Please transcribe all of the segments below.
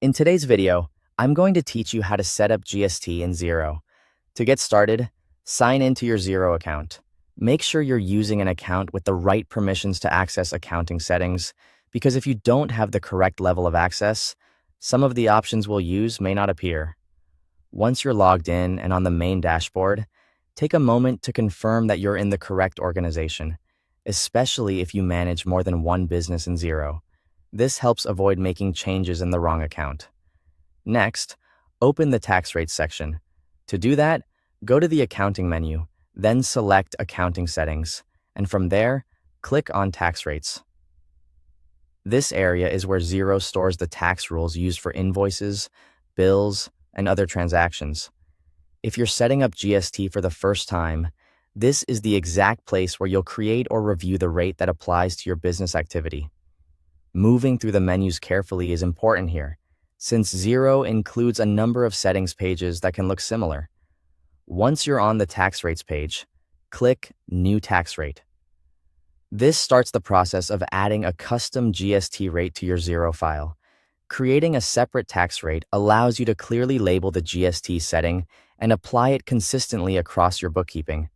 In today's video, I'm going to teach you how to set up GST in Xero. To get started, sign into your Xero account. Make sure you're using an account with the right permissions to access accounting settings, because if you don't have the correct level of access, some of the options we'll use may not appear. Once you're logged in and on the main dashboard, take a moment to confirm that you're in the correct organization, especially if you manage more than one business in Xero. This helps avoid making changes in the wrong account. Next, open the tax rates section. To do that, go to the accounting menu, then select accounting settings, and from there, click on tax rates. This area is where Xero stores the tax rules used for invoices, bills, and other transactions. If you're setting up GST for the first time, this is the exact place where you'll create or review the rate that applies to your business activity. Moving through the menus carefully is important here, since Xero includes a number of settings pages that can look similar. Once you're on the tax rates page, click New Tax Rate. This starts the process of adding a custom GST rate to your Xero file. Creating a separate tax rate allows you to clearly label the GST setting and apply it consistently across your bookkeeping.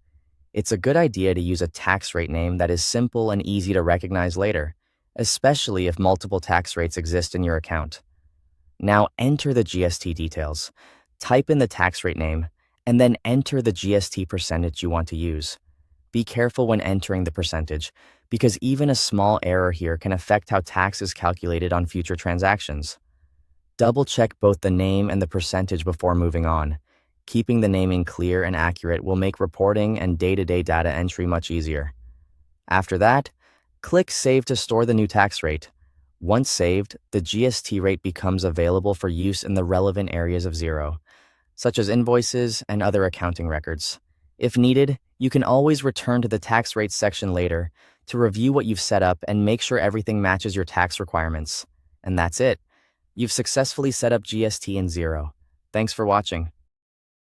It's a good idea to use a tax rate name that is simple and easy to recognize later, especially if multiple tax rates exist in your account. Now enter the GST details. Type in the tax rate name, and then enter the GST percentage you want to use. Be careful when entering the percentage, because even a small error here can affect how tax is calculated on future transactions. Double-check both the name and the percentage before moving on. Keeping the naming clear and accurate will make reporting and day-to-day data entry much easier. After that, click Save to store the new tax rate. Once saved, the GST rate becomes available for use in the relevant areas of Xero, such as invoices and other accounting records. If needed, you can always return to the tax rates section later to review what you've set up and make sure everything matches your tax requirements. And that's it. You've successfully set up GST in Xero. Thanks for watching.